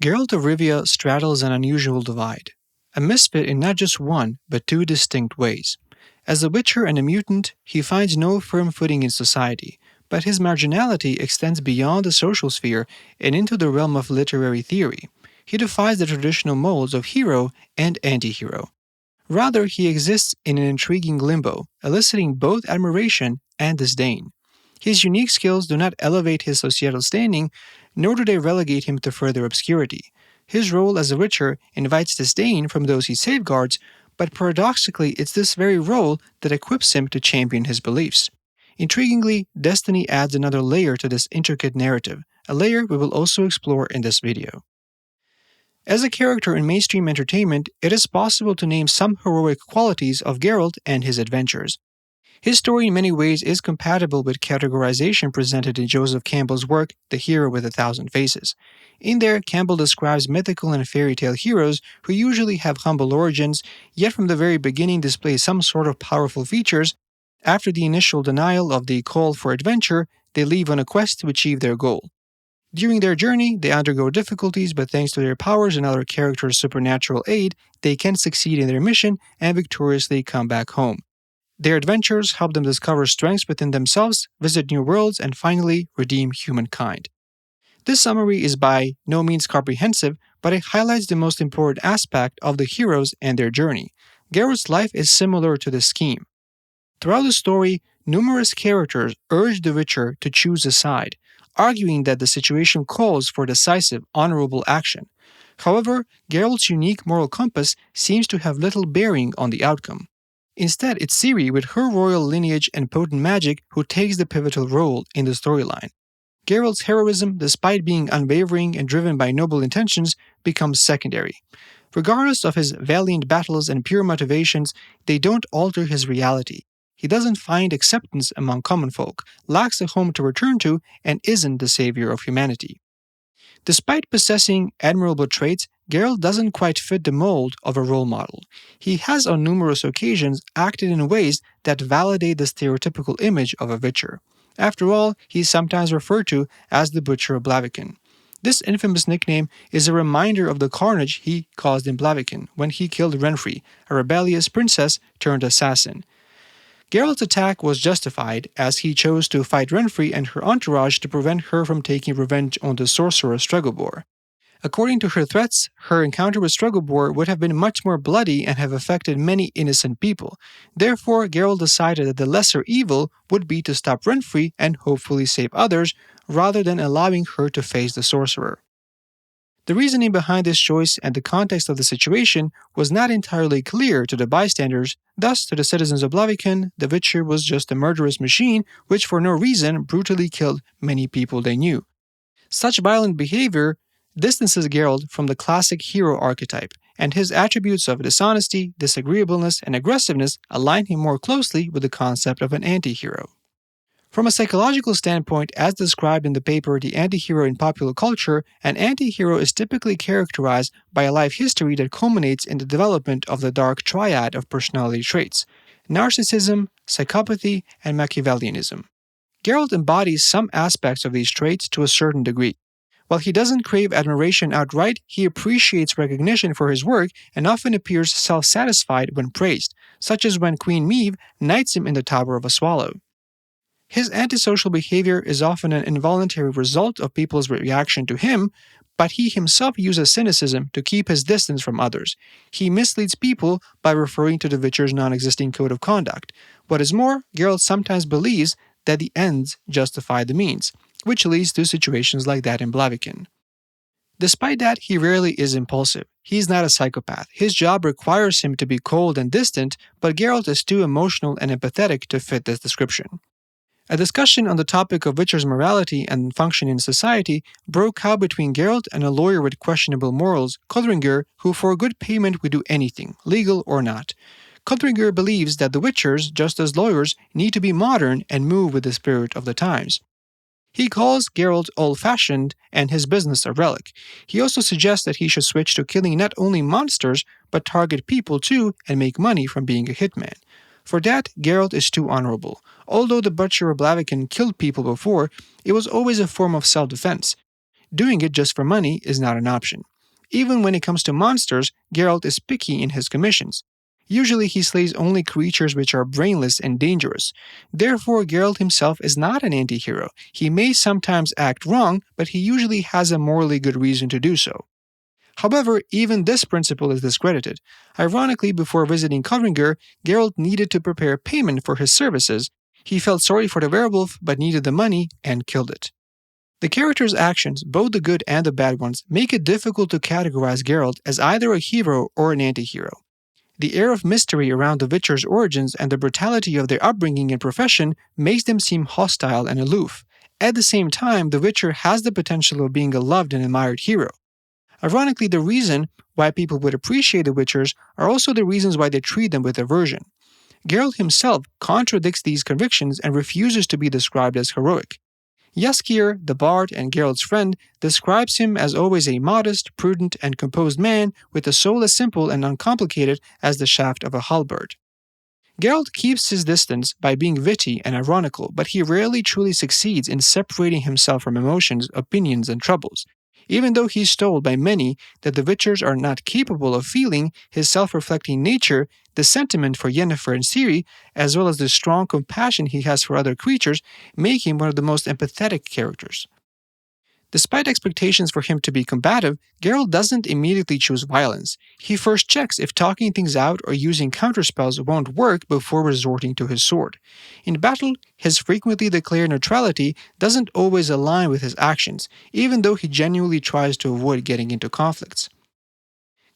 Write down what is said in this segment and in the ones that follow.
Geralt of Rivia straddles an unusual divide, a misfit in not just one, but two distinct ways. As a witcher and a mutant, he finds no firm footing in society, but his marginality extends beyond the social sphere and into the realm of literary theory. He defies the traditional molds of hero and antihero. Rather, he exists in an intriguing limbo, eliciting both admiration and disdain. His unique skills do not elevate his societal standing, nor do they relegate him to further obscurity. His role as a witcher invites disdain from those he safeguards, but paradoxically, it's this very role that equips him to champion his beliefs. Intriguingly, destiny adds another layer to this intricate narrative, a layer we will also explore in this video. As a character in mainstream entertainment, it is possible to name some heroic qualities of Geralt and his adventures. His story in many ways is compatible with categorization presented in Joseph Campbell's work, The Hero with a Thousand Faces. In there, Campbell describes mythical and fairy tale heroes who usually have humble origins, yet from the very beginning display some sort of powerful features. After the initial denial of the call for adventure, they leave on a quest to achieve their goal. During their journey, they undergo difficulties, but thanks to their powers and other characters' supernatural aid, they can succeed in their mission and victoriously come back home. Their adventures help them discover strengths within themselves, visit new worlds, and finally redeem humankind. This summary is by no means comprehensive, but it highlights the most important aspect of the heroes and their journey. Geralt's life is similar to this scheme. Throughout the story, numerous characters urge the Witcher to choose a side, arguing that the situation calls for decisive, honorable action. However, Geralt's unique moral compass seems to have little bearing on the outcome. Instead, it's Ciri with her royal lineage and potent magic who takes the pivotal role in the storyline. Geralt's heroism, despite being unwavering and driven by noble intentions, becomes secondary. Regardless of his valiant battles and pure motivations, they don't alter his reality. He doesn't find acceptance among common folk, lacks a home to return to, and isn't the savior of humanity. Despite possessing admirable traits, Geralt doesn't quite fit the mold of a role model. He has on numerous occasions acted in ways that validate the stereotypical image of a witcher. After all, he is sometimes referred to as the Butcher of Blaviken. This infamous nickname is a reminder of the carnage he caused in Blaviken when he killed Renfri, a rebellious princess turned assassin. Geralt's attack was justified, as he chose to fight Renfri and her entourage to prevent her from taking revenge on the sorcerer Stregobor. According to her threats, her encounter with Stregobor would have been much more bloody and have affected many innocent people. Therefore, Geralt decided that the lesser evil would be to stop Renfri and hopefully save others, rather than allowing her to face the sorcerer. The reasoning behind this choice and the context of the situation was not entirely clear to the bystanders. Thus, to the citizens of Blaviken, the Witcher was just a murderous machine which for no reason brutally killed many people they knew. Such violent behavior distances Geralt from the classic hero archetype, and his attributes of dishonesty, disagreeableness, and aggressiveness align him more closely with the concept of an antihero. From a psychological standpoint, as described in the paper The Antihero in Popular Culture, an antihero is typically characterized by a life history that culminates in the development of the dark triad of personality traits: narcissism, psychopathy, and Machiavellianism. Geralt embodies some aspects of these traits to a certain degree. While he doesn't crave admiration outright, he appreciates recognition for his work and often appears self-satisfied when praised, such as when Queen Maeve knights him in the Tower of a Swallow. His antisocial behavior is often an involuntary result of people's reaction to him, but he himself uses cynicism to keep his distance from others. He misleads people by referring to the Witcher's non-existing code of conduct. What is more, Geralt sometimes believes that the ends justify the means, which leads to situations like that in Blaviken. Despite that, he rarely is impulsive. He's not a psychopath. His job requires him to be cold and distant, but Geralt is too emotional and empathetic to fit this description. A discussion on the topic of Witcher's morality and function in society broke out between Geralt and a lawyer with questionable morals, Kodringer, who for good payment would do anything, legal or not. Kodringer believes that the Witchers, just as lawyers, need to be modern and move with the spirit of the times. He calls Geralt old-fashioned and his business a relic. He also suggests that he should switch to killing not only monsters, but target people too and make money from being a hitman. For that, Geralt is too honorable. Although the Butcher of Blaviken killed people before, it was always a form of self-defense. Doing it just for money is not an option. Even when it comes to monsters, Geralt is picky in his commissions. Usually he slays only creatures which are brainless and dangerous. Therefore, Geralt himself is not an anti-hero. He may sometimes act wrong, but he usually has a morally good reason to do so. However, even this principle is discredited. Ironically, before visiting Codringer, Geralt needed to prepare payment for his services. He felt sorry for the werewolf, but needed the money, and killed it. The character's actions, both the good and the bad ones, make it difficult to categorize Geralt as either a hero or an anti-hero. The air of mystery around the Witcher's origins and the brutality of their upbringing and profession makes them seem hostile and aloof. At the same time, the Witcher has the potential of being a loved and admired hero. Ironically, the reason why people would appreciate the Witchers are also the reasons why they treat them with aversion. Geralt himself contradicts these convictions and refuses to be described as heroic. Jaskier, the bard and Geralt's friend, describes him as always a modest, prudent, and composed man with a soul as simple and uncomplicated as the shaft of a halberd. Geralt keeps his distance by being witty and ironical, but he rarely truly succeeds in separating himself from emotions, opinions, and troubles. Even though he's told by many that the Witchers are not capable of feeling, his self-reflecting nature, the sentiment for Yennefer and Ciri, as well as the strong compassion he has for other creatures, make him one of the most empathetic characters. Despite expectations for him to be combative, Geralt doesn't immediately choose violence. He first checks if talking things out or using counterspells won't work before resorting to his sword. In battle, his frequently declared neutrality doesn't always align with his actions, even though he genuinely tries to avoid getting into conflicts.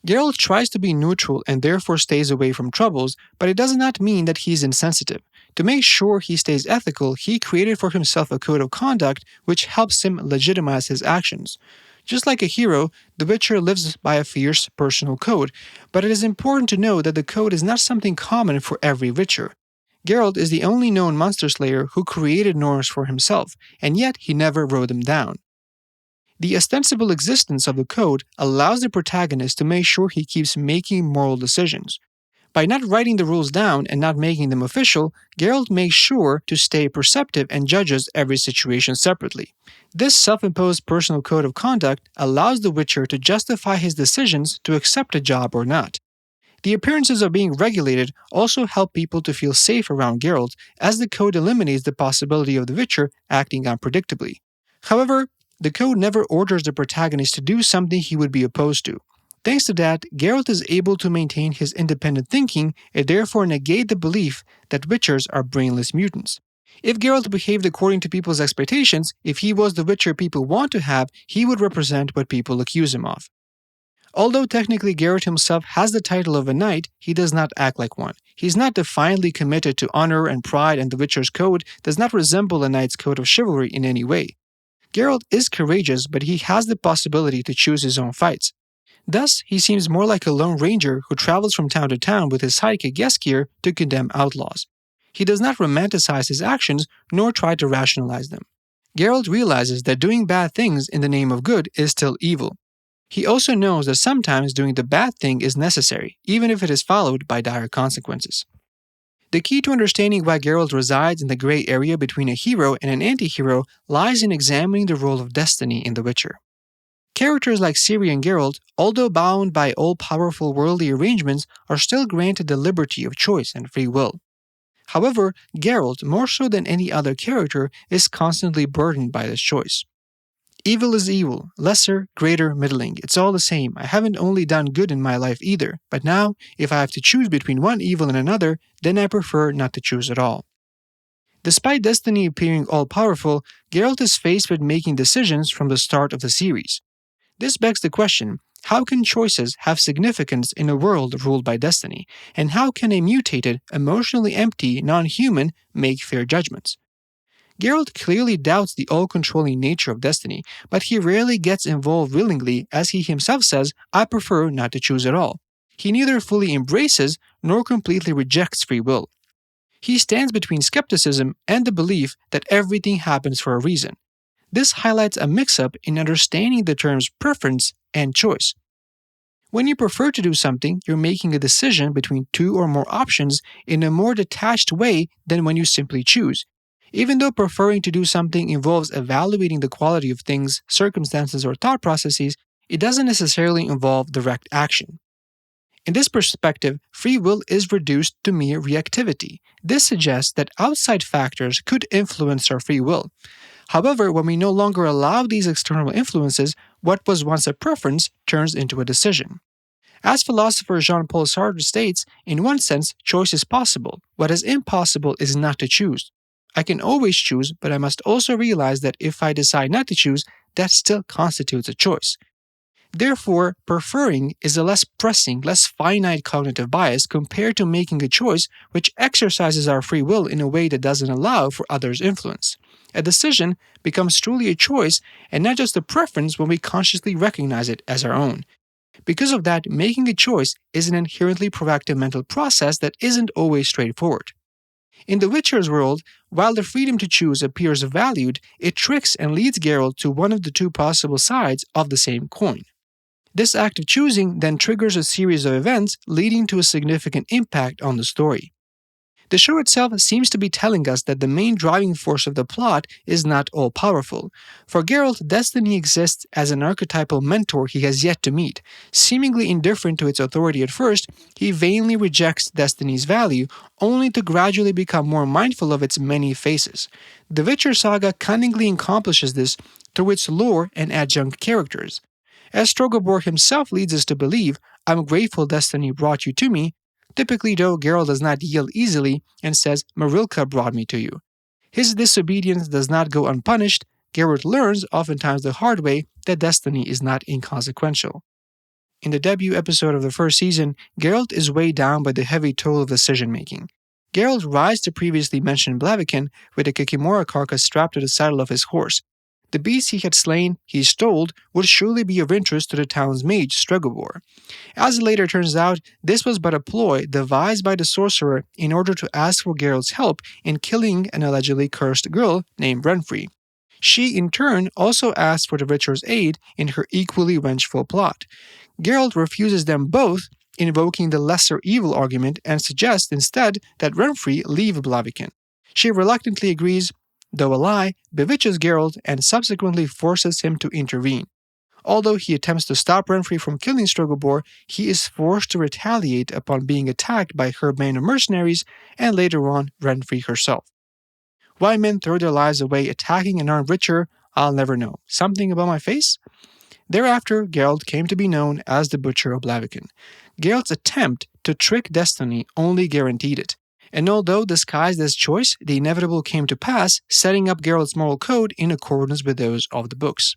Geralt tries to be neutral and therefore stays away from troubles, but it does not mean that he's insensitive. To make sure he stays ethical, he created for himself a code of conduct which helps him legitimize his actions. Just like a hero, the Witcher lives by a fierce personal code, but it is important to know that the code is not something common for every Witcher. Geralt is the only known monster slayer who created norms for himself, and yet he never wrote them down. The ostensible existence of the code allows the protagonist to make sure he keeps making moral decisions. By not writing the rules down and not making them official, Geralt makes sure to stay perceptive and judges every situation separately. This self-imposed personal code of conduct allows the Witcher to justify his decisions to accept a job or not. The appearances of being regulated also help people to feel safe around Geralt, as the code eliminates the possibility of the Witcher acting unpredictably. However, the code never orders the protagonist to do something he would be opposed to. Thanks to that, Geralt is able to maintain his independent thinking and therefore negate the belief that Witchers are brainless mutants. If Geralt behaved according to people's expectations, if he was the Witcher people want to have, he would represent what people accuse him of. Although technically Geralt himself has the title of a knight, he does not act like one. He's not defiantly committed to honor and pride, and the Witcher's code does not resemble a knight's code of chivalry in any way. Geralt is courageous, but he has the possibility to choose his own fights. Thus, he seems more like a lone ranger who travels from town to town with his sidekick Jaskier to condemn outlaws. He does not romanticize his actions, nor try to rationalize them. Geralt realizes that doing bad things in the name of good is still evil. He also knows that sometimes doing the bad thing is necessary, even if it is followed by dire consequences. The key to understanding why Geralt resides in the gray area between a hero and an anti-hero lies in examining the role of destiny in The Witcher. Characters like Ciri and Geralt, although bound by all-powerful worldly arrangements, are still granted the liberty of choice and free will. However, Geralt, more so than any other character, is constantly burdened by this choice. Evil is evil, lesser, greater, middling, it's all the same. I haven't only done good in my life either, but now, if I have to choose between one evil and another, then I prefer not to choose at all. Despite destiny appearing all-powerful, Geralt is faced with making decisions from the start of the series. This begs the question, how can choices have significance in a world ruled by destiny, and how can a mutated, emotionally empty non-human make fair judgments? Geralt clearly doubts the all-controlling nature of destiny, but he rarely gets involved willingly, as he himself says, "I prefer not to choose at all." He neither fully embraces nor completely rejects free will. He stands between skepticism and the belief that everything happens for a reason. This highlights a mix-up in understanding the terms preference and choice. When you prefer to do something, you're making a decision between two or more options in a more detached way than when you simply choose. Even though preferring to do something involves evaluating the quality of things, circumstances, or thought processes, it doesn't necessarily involve direct action. In this perspective, free will is reduced to mere reactivity. This suggests that outside factors could influence our free will. However, when we no longer allow these external influences, what was once a preference turns into a decision. As philosopher Jean-Paul Sartre states, in one sense, choice is possible. What is impossible is not to choose. I can always choose, but I must also realize that if I decide not to choose, that still constitutes a choice. Therefore, preferring is a less pressing, less finite cognitive bias compared to making a choice which exercises our free will in a way that doesn't allow for others' influence. A decision becomes truly a choice and not just a preference when we consciously recognize it as our own. Because of that, making a choice is an inherently proactive mental process that isn't always straightforward. In The Witcher's world, while the freedom to choose appears valued, it tricks and leads Geralt to one of the two possible sides of the same coin. This act of choosing then triggers a series of events leading to a significant impact on the story. The show itself seems to be telling us that the main driving force of the plot is not all-powerful. For Geralt, destiny exists as an archetypal mentor he has yet to meet. Seemingly indifferent to its authority at first, he vainly rejects destiny's value, only to gradually become more mindful of its many faces. The Witcher saga cunningly accomplishes this through its lore and adjunct characters. As Stregobor himself leads us to believe, I'm grateful destiny brought you to me. Typically, though, Geralt does not yield easily and says, Marilka brought me to you. His disobedience does not go unpunished. Geralt learns, oftentimes the hard way, that destiny is not inconsequential. In the debut episode of the first season, Geralt is weighed down by the heavy toll of decision-making. Geralt rides the previously mentioned Blaviken with a Kikimora carcass strapped to the saddle of his horse. The beast he had slain, he's told, would surely be of interest to the town's mage, Stregobor. As it later turns out, this was but a ploy devised by the sorcerer in order to ask for Geralt's help in killing an allegedly cursed girl named Renfri. She, in turn, also asked for the Witcher's aid in her equally vengeful plot. Geralt refuses them both, invoking the lesser evil argument, and suggests instead that Renfri leave Blaviken. She reluctantly agrees, though a lie, bewitches Geralt and subsequently forces him to intervene. Although he attempts to stop Renfri from killing Stregobor, he is forced to retaliate upon being attacked by her band of mercenaries and later on Renfri herself. Why men throw their lives away attacking an armed Witcher, I'll never know. Something about my face? Thereafter, Geralt came to be known as the Butcher of Blaviken. Geralt's attempt to trick destiny only guaranteed it. And although disguised as choice, the inevitable came to pass, setting up Geralt's moral code in accordance with those of the books.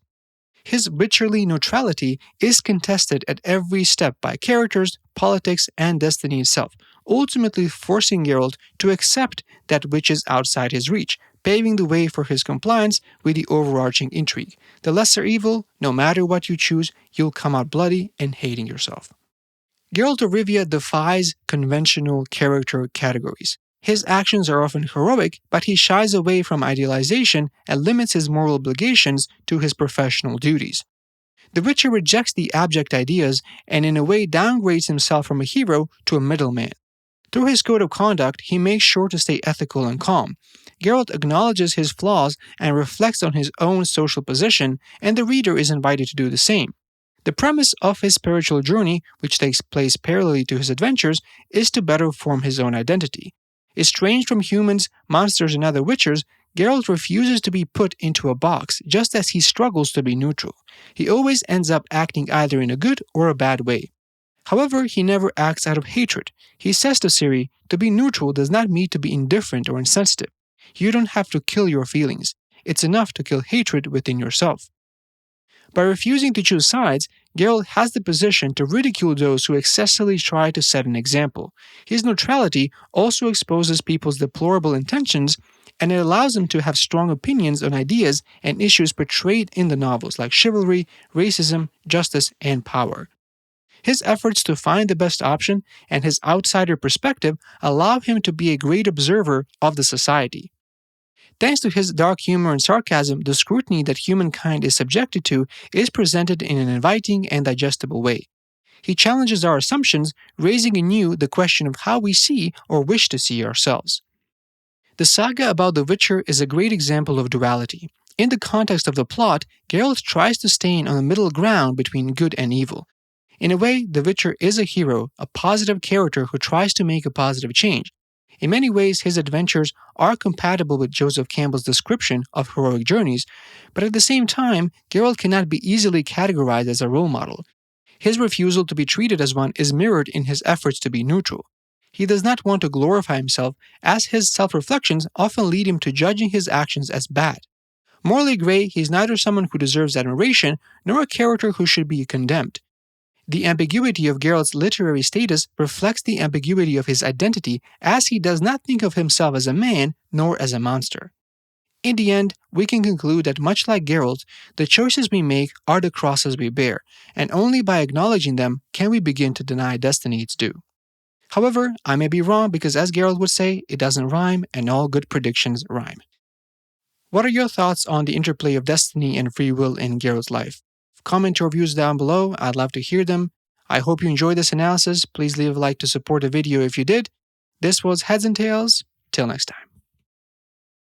His witcherly neutrality is contested at every step by characters, politics, and destiny itself, ultimately forcing Geralt to accept that which is outside his reach, paving the way for his compliance with the overarching intrigue. The lesser evil, no matter what you choose, you'll come out bloody and hating yourself. Geralt of Rivia defies conventional character categories. His actions are often heroic, but he shies away from idealization and limits his moral obligations to his professional duties. The Witcher rejects the abject ideas and in a way downgrades himself from a hero to a middleman. Through his code of conduct, he makes sure to stay ethical and calm. Geralt acknowledges his flaws and reflects on his own social position, and the reader is invited to do the same. The premise of his spiritual journey, which takes place parallelly to his adventures, is to better form his own identity. Estranged from humans, monsters, and other Witchers, Geralt refuses to be put into a box, just as he struggles to be neutral. He always ends up acting either in a good or a bad way. However, he never acts out of hatred. He says to Ciri, to be neutral does not mean to be indifferent or insensitive. You don't have to kill your feelings. It's enough to kill hatred within yourself. By refusing to choose sides, Geralt has the position to ridicule those who excessively try to set an example. His neutrality also exposes people's deplorable intentions, and it allows them to have strong opinions on ideas and issues portrayed in the novels like chivalry, racism, justice, and power. His efforts to find the best option and his outsider perspective allow him to be a great observer of the society. Thanks to his dark humor and sarcasm, the scrutiny that humankind is subjected to is presented in an inviting and digestible way. He challenges our assumptions, raising anew the question of how we see or wish to see ourselves. The saga about the Witcher is a great example of duality. In the context of the plot, Geralt tries to stay on the middle ground between good and evil. In a way, the Witcher is a hero, a positive character who tries to make a positive change. In many ways, his adventures are compatible with Joseph Campbell's description of heroic journeys, but at the same time, Geralt cannot be easily categorized as a role model. His refusal to be treated as one is mirrored in his efforts to be neutral. He does not want to glorify himself, as his self-reflections often lead him to judging his actions as bad. Morally gray, he is neither someone who deserves admiration nor a character who should be condemned. The ambiguity of Geralt's literary status reflects the ambiguity of his identity, as he does not think of himself as a man nor as a monster. In the end, we can conclude that much like Geralt, the choices we make are the crosses we bear, and only by acknowledging them can we begin to deny destiny its due. However, I may be wrong because, as Geralt would say, it doesn't rhyme, and all good predictions rhyme. What are your thoughts on the interplay of destiny and free will in Geralt's life? Comment your views down below, I'd love to hear them. I hope you enjoyed this analysis. Please leave a like to support the video if you did. This was Heads and Tails. Till next time.